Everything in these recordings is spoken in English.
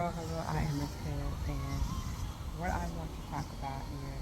Hello, I am Michelle, and what I want to talk about is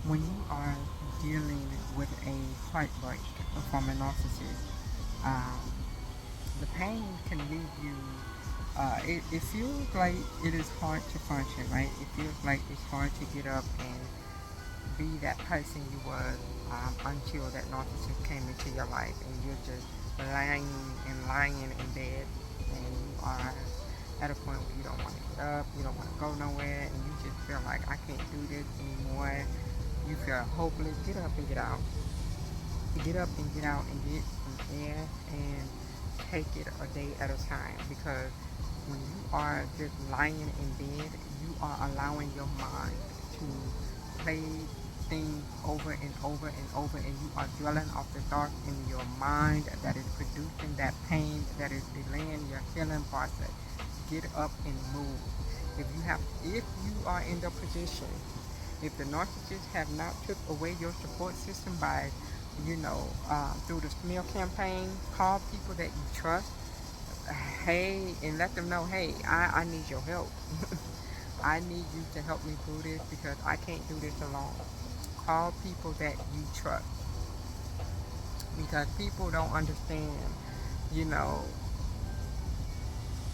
when you are dealing with a heartbreak from a narcissist, um, the pain can leave you. It feels like it is hard to function, right? It feels like it's hard to get up and be that person you was until that narcissist came into your life, and you're just lying in bed, and you are at a point where you don't want to get up, you don't want to go nowhere, and you just feel like I can't do this anymore. You feel hopeless. Get up and get out. Get up and get out and get some air and take it a day at a time, because when you are just lying in bed, you are allowing your mind to play things over and over and over, and you are dwelling off the thoughts in your mind that is producing that pain, that is delaying your healing process. Get up and move. If you are in the position, if the narcissist have not took away your support system by, through the smear campaign, call people that you trust, hey, and let them know, hey, I need your help. I need you to help me through this because I can't do this alone. Call people that you trust, because people don't understand, you know,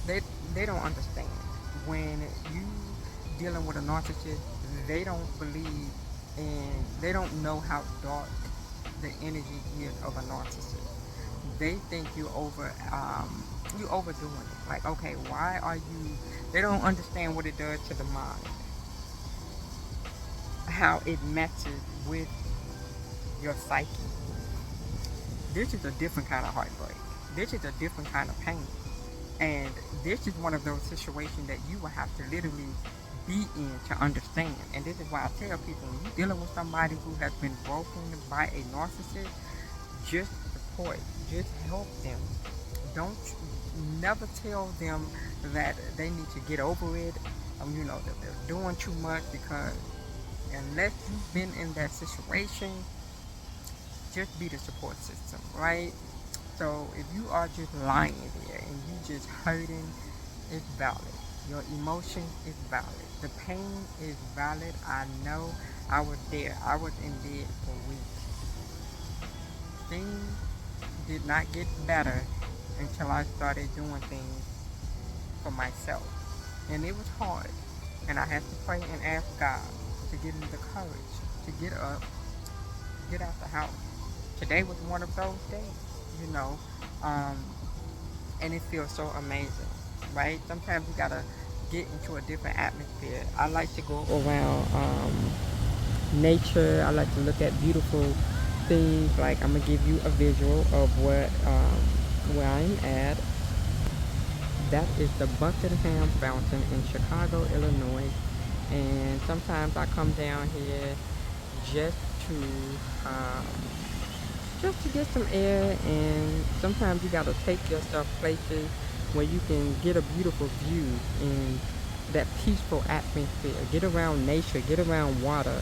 they they don't understand when you dealing with a narcissist. They don't believe, and they don't know how dark the energy is of a narcissist. They think you overdoing it. Like, okay, why are you? They don't understand what it does to the mind, how it messes with your psyche. This is a different kind of heartbreak. This is a different kind of pain. And this is one of those situations that you will have to literally be in to understand. And this is why I tell people, when you're dealing with somebody who has been broken by a narcissist, just support, just help them. Don't never tell them that they need to get over it, that they're doing too much, because unless you've been in that situation, just be the support system, right? So if you are just lying there and you just hurting, it's valid. Your emotion is valid. The pain is valid. I know. I was there. I was in bed for weeks. Things did not get better until I started doing things for myself. And it was hard. And I had to pray and ask God to give me the courage to get up, get out the house. Today was one of those days, you know. Um, and it feels so amazing, right? Sometimes you gotta get into a different atmosphere. I like to go around nature. I like to look at beautiful things. Like, I'm gonna give you a visual of where I'm at. That is the Buckingham Fountain in Chicago, Illinois. And sometimes I come down here just to um, just to get some air, and sometimes you gotta take yourself places where you can get a beautiful view in that peaceful atmosphere. Get around nature, get around water.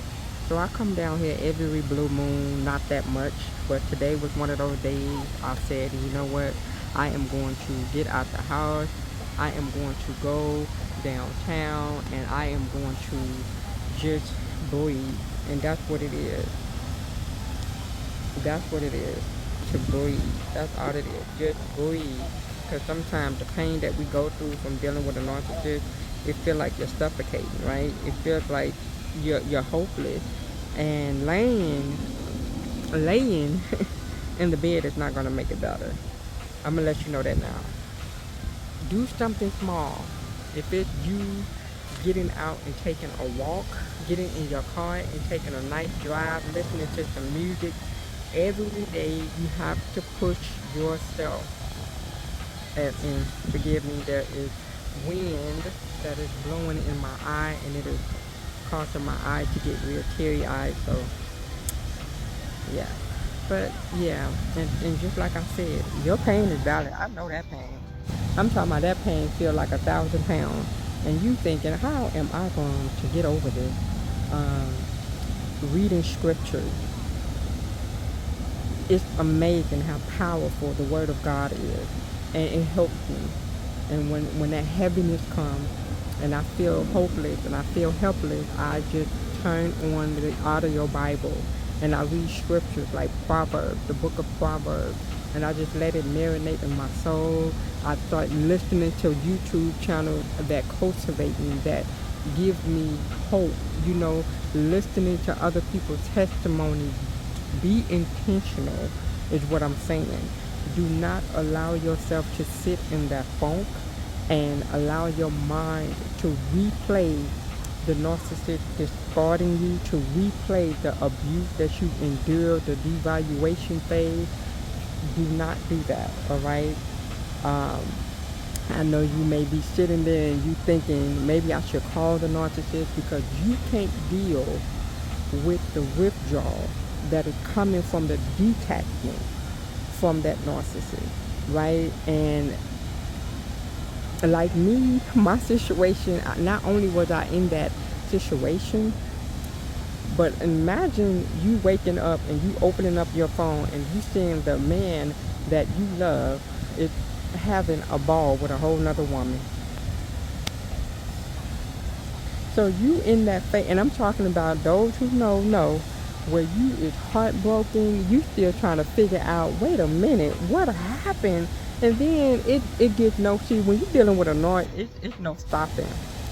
So I come down here every blue moon, not that much, but today was one of those days. I said, you know what, I am going to get out the house, I am going to go downtown, and I am going to just breathe. And that's what it is. That's what it is, to breathe. That's all it is. Just breathe. Because sometimes the pain that we go through from dealing with a narcissist, it feels like you're suffocating, right? It feels like you're hopeless. And laying in the bed is not gonna make it better. I'm gonna let you know that now. Do something small. If it's you getting out and taking a walk, getting in your car and taking a nice drive, listening to some music, every day you have to push yourself. And forgive me, there is wind that is blowing in my eye, and it is causing my eye to get real teary eyed. So yeah, but yeah, and just like I said, your pain is valid. I know that pain. I'm talking about that pain feel like 1,000 pounds, and you thinking, how am I going to get over this? Um, Reading scriptures, it's amazing how powerful the Word of God is, and it helps me. And when that heaviness comes and I feel hopeless and I feel helpless, I just turn on the audio Bible and I read scriptures like Proverbs, the book of Proverbs, and I just let it marinate in my soul. I start listening to YouTube channels that cultivate me, that give me hope, listening to other people's testimonies. Be intentional is what I'm saying. Do not allow yourself to sit in that funk and allow your mind to replay the narcissist discarding you, to replay the abuse that you endured, the devaluation phase. Do not do that, all right? Um, I know you may be sitting there and you thinking maybe I should call the narcissist, because you can't deal with the withdrawal that is coming from the detachment from that narcissist, right? And like me, my situation, not only was I in that situation, but imagine you waking up and you opening up your phone and you seeing the man that you love is having a ball with a whole nother woman. So you in that phase, and I'm talking about those who know, where you is heartbroken, you still trying to figure out, wait a minute, what happened? And then it gets no, see, when you're dealing with a narc, it's no stopping.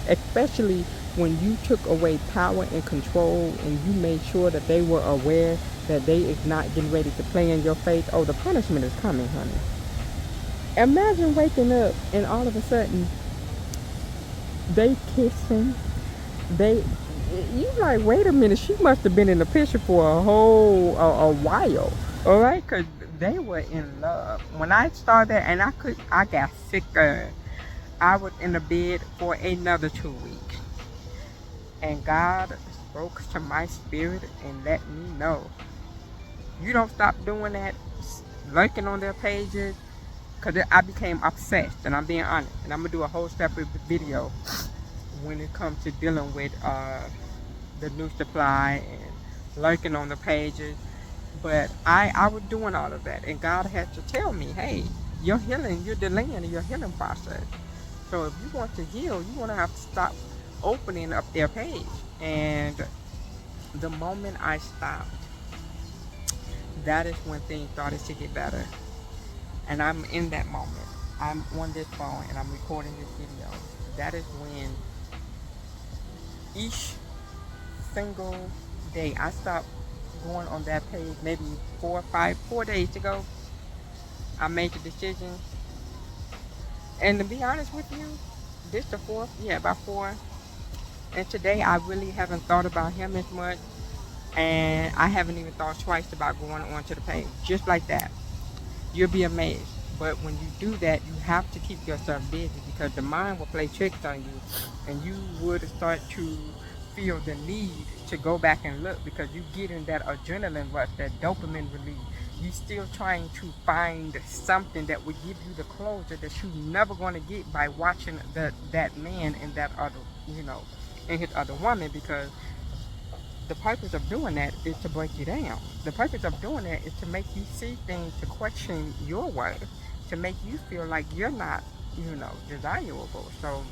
Especially when you took away power and control and you made sure that they were aware that they is not getting ready to play in your face. Oh, the punishment is coming, honey. Imagine waking up and all of a sudden they kissing, they, you like, wait a minute, she must have been in the picture for a while, all right? Because they were in love. When I started, and I got sicker. I was in the bed for another 2 weeks, and God spoke to my spirit and let me know, you don't stop doing that, lurking on their pages, because I became obsessed, and I'm being honest, and I'm gonna do a whole separate video when it comes to dealing with the new supply and lurking on the pages. But I was doing all of that, and God had to tell me, hey, you're healing, you're delaying your healing process. So if you want to heal, you're going to have to stop opening up their page. And the moment I stopped, that is when things started to get better. And I'm in that moment. I'm on this phone and I'm recording this video. That is when each single day I stopped going on that page, maybe 4 days ago, I made the decision. And to be honest with you, this the fourth, yeah, about 4. And today I really haven't thought about him as much. And I haven't even thought twice about going onto the page. Just like that. You'll be amazed. But when you do that, you have to keep yourself busy, because the mind will play tricks on you. And you would start to feel the need to go back and look, because you get in that adrenaline rush, that dopamine release. You still trying to find something that would give you the closure that you're never going to get by watching that man and that other, and his other woman, because the purpose of doing that is to break you down. The purpose of doing that is to make you see things, to question your worth, to make you feel like you're not, desirable. So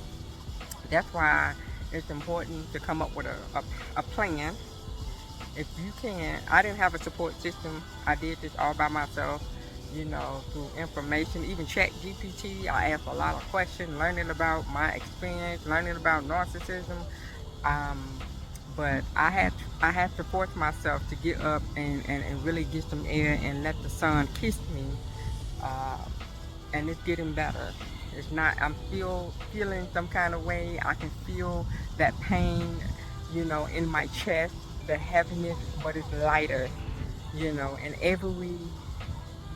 that's why it's important to come up with a plan. If you can, I didn't have a support system. I did this all by myself, through information, even Chat GPT. I asked a lot of questions, learning about my experience, learning about narcissism. Um, but I had to force myself to get up and really get some air and let the sun kiss me. Uh, and it's getting better. It's not, I'm still feeling some kind of way. I can feel that pain, in my chest, the heaviness, but it's lighter, and every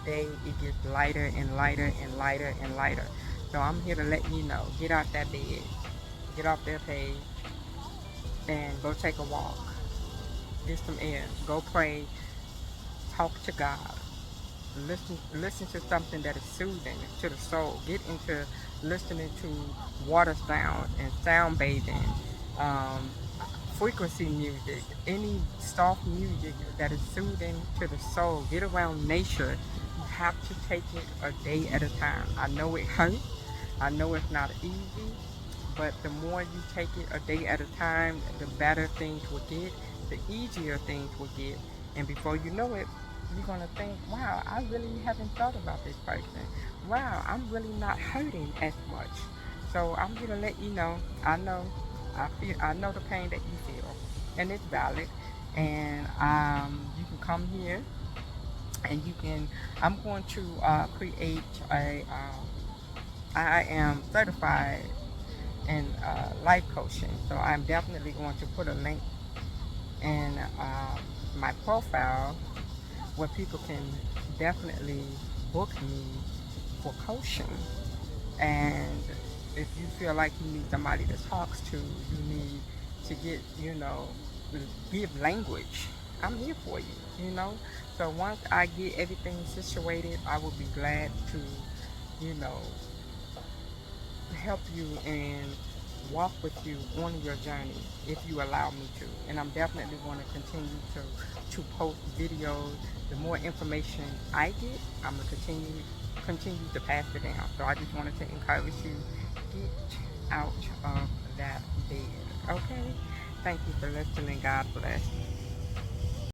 day it gets lighter and lighter and lighter and lighter. So I'm here to let you know, get out that bed, get off their page, and go take a walk, get some air, go pray, talk to God, listen to something that is soothing to the soul. Get into listening to water sound and sound bathing, um, frequency music, any soft music that is soothing to the soul. Get around nature. You have to take it a day at a time. I know it hurts. I know it's not easy, but the more you take it a day at a time, the better things will get, the easier things will get. And before you know it, you're going to think, wow, I really haven't thought about this person. Wow, I'm really not hurting as much. So I'm here to let you know, I know the pain that you feel, and it's valid. And you can come here and you can, I'm going to create I am certified in life coaching. So I'm definitely going to put a link in my profile where people can definitely book me for coaching. And if you feel like you need somebody to talk to, you need to get, give language, I'm here for you, you know. So once I get everything situated, I will be glad to, you know, help you and walk with you on your journey if you allow me to. And I'm definitely going to continue to post videos. The more information I get, I'm going to continue to pass it down. So I just wanted to encourage you, get out of that bed. Okay? Thank you for listening. God bless.